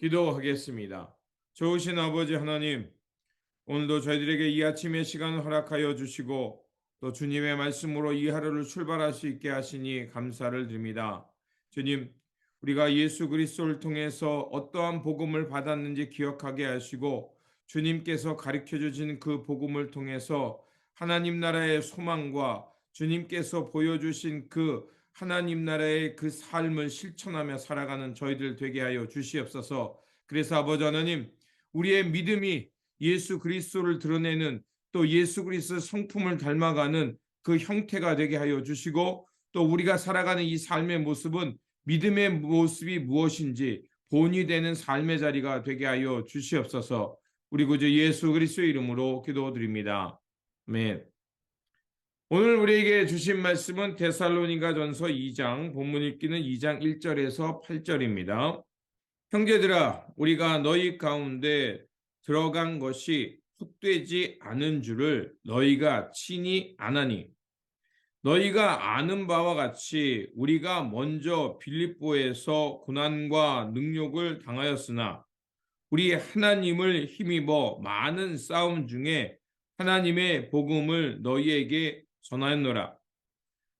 기도하겠습니다. 좋으신 아버지 하나님, 오늘도 저희들에게 이 아침의 시간을 허락하여 주시고 또 주님의 말씀으로 이 하루를 출발할 수 있게 하시니 감사를 드립니다. 주님, 우리가 예수 그리스도를 통해서 어떠한 복음을 받았는지 기억하게 하시고 주님께서 가르쳐 주신 그 복음을 통해서 하나님 나라의 소망과 주님께서 보여주신 그 하나님 나라의 그 삶을 실천하며 살아가는 저희들 되게 하여 주시옵소서. 그래서 아버지 하나님, 우리의 믿음이 예수 그리스도를 드러내는 또 예수 그리스도의 성품을 닮아가는 그 형태가 되게 하여 주시고 또 우리가 살아가는 이 삶의 모습은 믿음의 모습이 무엇인지 본이 되는 삶의 자리가 되게 하여 주시옵소서. 우리 구주 예수 그리스도의 이름으로 기도드립니다. 아멘. 오늘 우리에게 주신 말씀은 데살로니가전서 2장, 본문 읽기는 2장 1절에서 8절입니다. 형제들아, 우리가 너희 가운데 들어간 것이 헛되지 않은 줄을 너희가 친히 아나니, 너희가 아는 바와 같이 우리가 먼저 빌립보에서 고난과 능욕을 당하였으나 우리 하나님을 힘입어 많은 싸움 중에 하나님의 복음을 너희에게 전하였노라.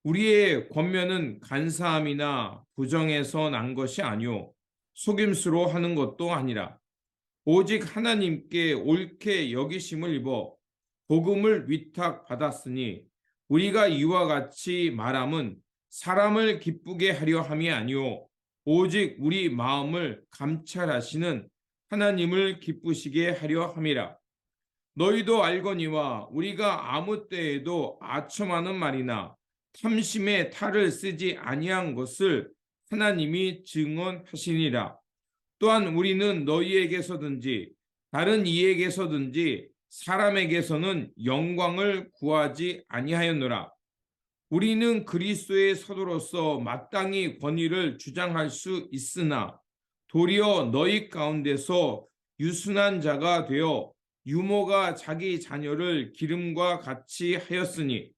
우리의 권면은 간사함이나 부정에서 난 것이 아니오 속임수로 하는 것도 아니라 오직 하나님께 옳게 여기심을 입어 복음을 위탁받았으니 우리가 이와 같이 말함은 사람을 기쁘게 하려 함이 아니오 오직 우리 마음을 감찰하시는 하나님을 기쁘시게 하려 함이라. 너희도 알거니와 우리가 아무 때에도 아첨하는 말이나 탐심의 탈을 쓰지 아니한 것을 하나님이 증언하시니라. 또한 우리는 너희에게서든지 다른 이에게서든지 사람에게서는 영광을 구하지 아니하였노라. 우리는 그리스도의 사도로서 마땅히 권위를 주장할 수 있으나 도리어 너희 가운데서 유순한 자가 되어 유모가 자기 자녀를 기름과 같이 하였으니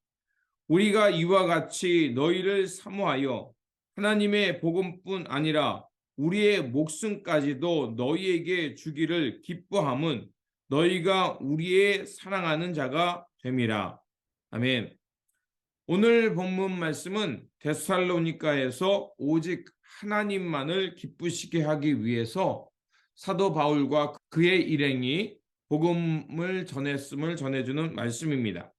우리가 이와 같이 너희를 사모하여 하나님의 복음뿐 아니라 우리의 목숨까지도 너희에게 주기를 기뻐함은 너희가 우리의 사랑하는 자가 됨이라. 아멘. 오늘 본문 말씀은 데살로니가에서 오직 하나님만을 기쁘시게 하기 위해서 사도 바울과 그의 일행이 복음을 전했음을 전해주는 말씀입니다.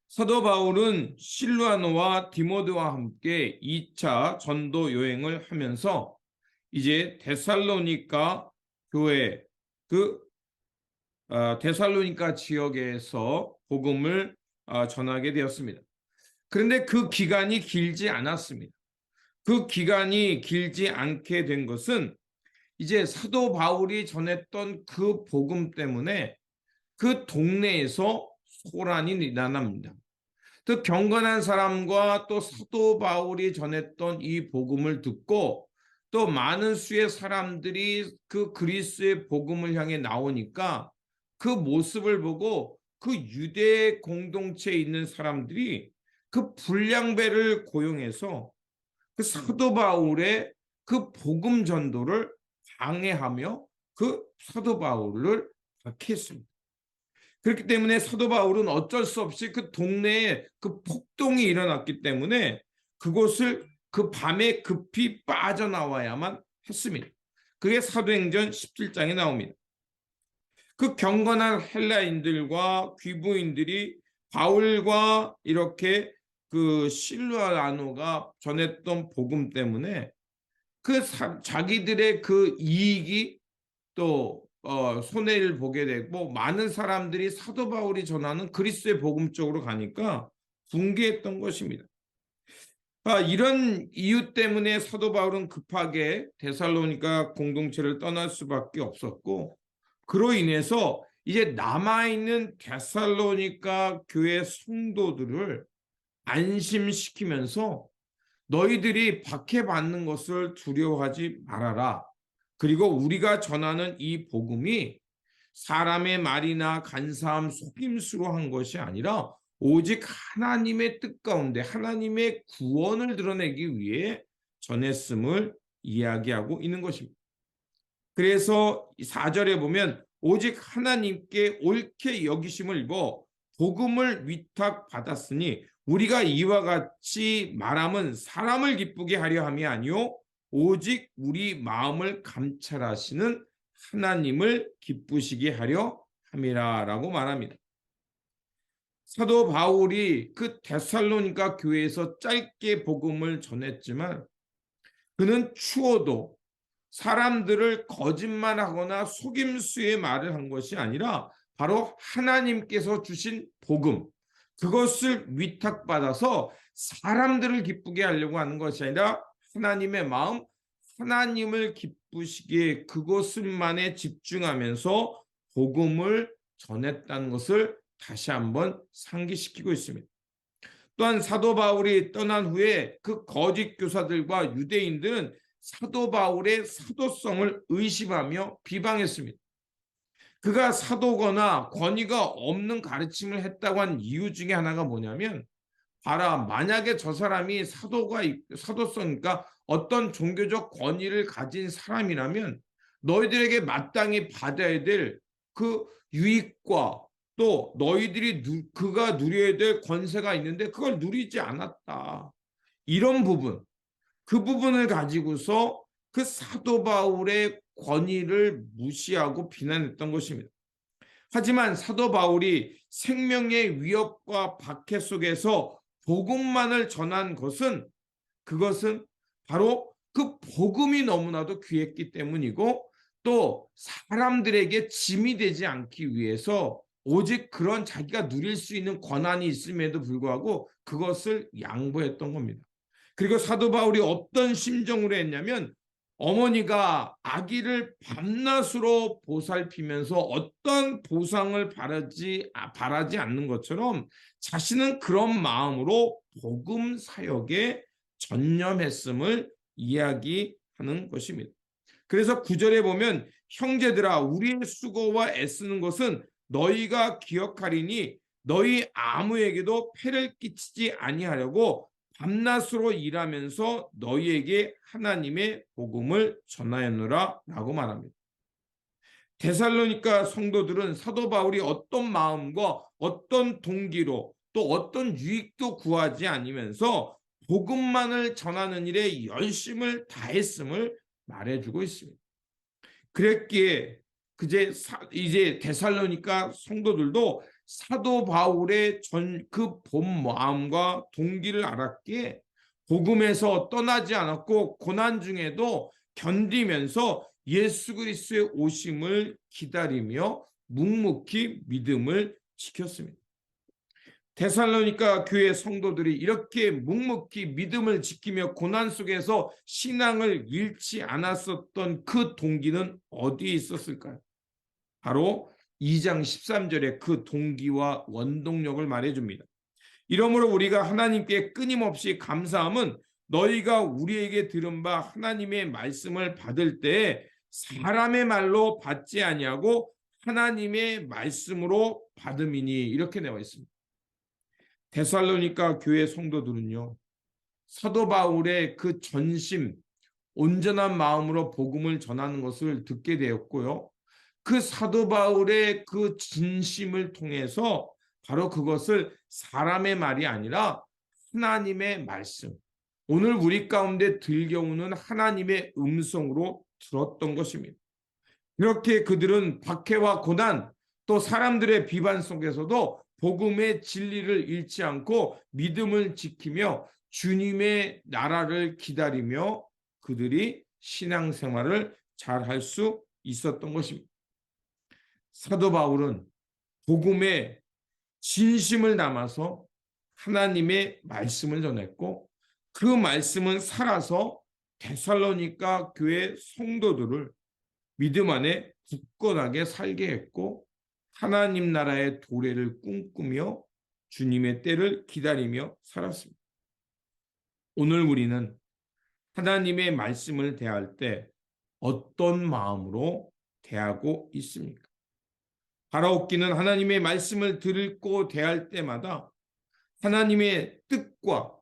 사도 바울은 실루아노와 디모데와 함께 2차 전도 여행을 하면서 이제 데살로니가 교회 데살로니가 지역에서 복음을 전하게 되었습니다. 그런데 그 기간이 길지 않았습니다. 그 기간이 길지 않게 된 것은 이제 사도 바울이 전했던 그 복음 때문에 그 동네에서 소란이 일어납니다. 그 경건한 사람과 또 사도 바울이 전했던 이 복음을 듣고 또 많은 수의 사람들이 그 그리스도의 복음을 향해 나오니까 그 모습을 보고 그 유대 공동체에 있는 사람들이 그 불량배를 고용해서 그 사도 바울의 그 복음 전도를 방해하며 그 사도 바울을 박해했습니다. 그렇기 때문에 사도 바울은 어쩔 수 없이 그 동네에 그 폭동이 일어났기 때문에 그곳을 그 밤에 급히 빠져나와야만 했습니다. 그게 사도행전 17장에 나옵니다. 그 경건한 헬라인들과 귀부인들이 바울과 이렇게 그 실루아노가 전했던 복음 때문에 그 자기들의 그 이익이 또 손해를 보게 되고 많은 사람들이 사도 바울이 전하는 그리스도의 복음 쪽으로 가니까 붕괴했던 것입니다. 이런 이유 때문에 사도 바울은 급하게 데살로니가 공동체를 떠날 수밖에 없었고 그로 인해서 이제 남아있는 데살로니가 교회 성도들을 안심시키면서 너희들이 박해받는 것을 두려워하지 말아라. 그리고 우리가 전하는 이 복음이 사람의 말이나 간사함 속임수로 한 것이 아니라 오직 하나님의 뜻 가운데 하나님의 구원을 드러내기 위해 전했음을 이야기하고 있는 것입니다. 그래서 4절에 보면 오직 하나님께 옳게 여기심을 입어 복음을 위탁받았으니 우리가 이와 같이 말함은 사람을 기쁘게 하려 함이 아니요 오직 우리 마음을 감찰하시는 하나님을 기쁘시게 하려 함이라라고 말합니다. 사도 바울이 그 데살로니가 교회에서 짧게 복음을 전했지만 그는 추워도 사람들을 거짓말하거나 속임수의 말을 한 것이 아니라 바로 하나님께서 주신 복음, 그것을 위탁받아서 사람들을 기쁘게 하려고 하는 것이 아니라 하나님의 마음, 하나님을 기쁘시게 그것만에 집중하면서 복음을 전했다는 것을 다시 한번 상기시키고 있습니다. 또한 사도 바울이 떠난 후에 그 거짓 교사들과 유대인들은 사도 바울의 사도성을 의심하며 비방했습니다. 그가 사도거나 권위가 없는 가르침을 했다고 한 이유 중에 하나가 뭐냐면 봐라, 만약에 저 사람이 사도성이니까 어떤 종교적 권위를 가진 사람이라면 너희들에게 마땅히 받아야 될 그 유익과 또 너희들이 그가 누려야 될 권세가 있는데 그걸 누리지 않았다. 이런 부분, 그 부분을 가지고서 그 사도 바울의 권위를 무시하고 비난했던 것입니다. 하지만 사도 바울이 생명의 위협과 박해 속에서 복음만을 전한 것은 그것은 바로 그 복음이 너무나도 귀했기 때문이고 또 사람들에게 짐이 되지 않기 위해서 오직 그런 자기가 누릴 수 있는 권한이 있음에도 불구하고 그것을 양보했던 겁니다. 그리고 사도 바울이 어떤 심정으로 했냐면 어머니가 아기를 밤낮으로 보살피면서 어떤 보상을 바라지 않는 것처럼 자신은 그런 마음으로 복음 사역에 전념했음을 이야기하는 것입니다. 그래서 9절에 보면 형제들아 우리의 수고와 애쓰는 것은 너희가 기억하리니 너희 아무에게도 폐를 끼치지 아니하려고 밤낮으로 일하면서 너희에게 하나님의 복음을 전하였노라 라고 말합니다. 데살로니가 성도들은 사도 바울이 어떤 마음과 어떤 동기로 또 어떤 유익도 구하지 않으면서 복음만을 전하는 일에 열심을 다했음을 말해주고 있습니다. 그랬기에 이제 데살로니가 성도들도 사도 바울의 그 본 마음과 동기를 알았기에 복음에서 떠나지 않았고 고난 중에도 견디면서 예수 그리스도의 오심을 기다리며 묵묵히 믿음을 지켰습니다. 데살로니가 교회 성도들이 이렇게 묵묵히 믿음을 지키며 고난 속에서 신앙을 잃지 않았었던 그 동기는 어디에 있었을까요? 바로 2장 13절에 그 동기와 원동력을 말해줍니다. 이러므로 우리가 하나님께 끊임없이 감사함은 너희가 우리에게 들은 바 하나님의 말씀을 받을 때 사람의 말로 받지 아니하고 하나님의 말씀으로 받음이니 이렇게 나와 있습니다. 데살로니가 교회 성도들은요, 사도 바울의 그 전심, 온전한 마음으로 복음을 전하는 것을 듣게 되었고요. 그 사도 바울의 그 진심을 통해서 바로 그것을 사람의 말이 아니라 하나님의 말씀, 오늘 우리 가운데 들려오는 하나님의 음성으로 들었던 것입니다. 이렇게 그들은 박해와 고난, 또 사람들의 비판 속에서도 복음의 진리를 잃지 않고 믿음을 지키며 주님의 나라를 기다리며 그들이 신앙생활을 잘 할 수 있었던 것입니다. 사도 바울은 복음의 진심을 담아서 하나님의 말씀을 전했고 그 말씀은 살아서 데살로니가 교회 성도들을 믿음 안에 굳건하게 살게 했고 하나님 나라의 도래를 꿈꾸며 주님의 때를 기다리며 살았습니다. 오늘 우리는 하나님의 말씀을 대할 때 어떤 마음으로 대하고 있습니까? 바라옵기는 하나님의 말씀을 듣고 대할 때마다 하나님의 뜻과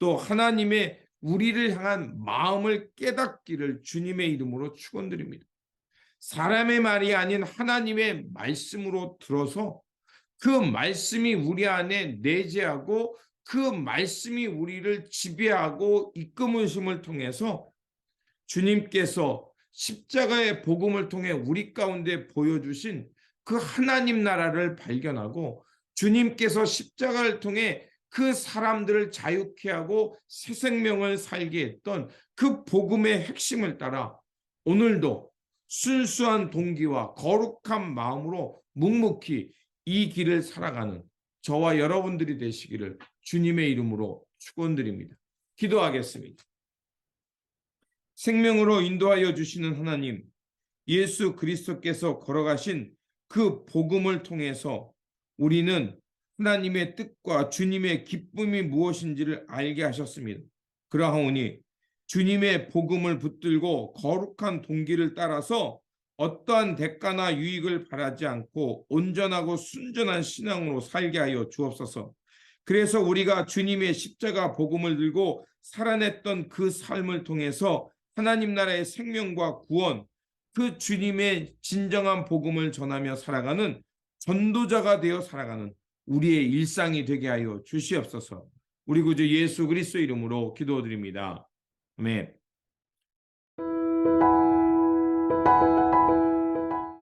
또 하나님의 우리를 향한 마음을 깨닫기를 주님의 이름으로 축원드립니다. 사람의 말이 아닌 하나님의 말씀으로 들어서 그 말씀이 우리 안에 내재하고 그 말씀이 우리를 지배하고 이끄심을 통해서 주님께서 십자가의 복음을 통해 우리 가운데 보여주신 그 하나님 나라를 발견하고 주님께서 십자가를 통해 그 사람들을 자유케 하고 새 생명을 살게 했던 그 복음의 핵심을 따라 오늘도 순수한 동기와 거룩한 마음으로 묵묵히 이 길을 살아가는 저와 여러분들이 되시기를 주님의 이름으로 축원드립니다. 기도하겠습니다. 생명으로 인도하여 주시는 하나님, 예수 그리스도께서 걸어가신 그 복음을 통해서 우리는 하나님의 뜻과 주님의 기쁨이 무엇인지를 알게 하셨습니다. 그러하오니 주님의 복음을 붙들고 거룩한 동기를 따라서 어떠한 대가나 유익을 바라지 않고 온전하고 순전한 신앙으로 살게 하여 주옵소서. 그래서 우리가 주님의 십자가 복음을 들고 살아냈던 그 삶을 통해서 하나님 나라의 생명과 구원, 그 주님의 진정한 복음을 전하며 살아가는 전도자가 되어 살아가는 우리의 일상이 되게 하여 주시옵소서. 우리 구주 예수 그리스도 이름으로 기도드립니다. 아멘.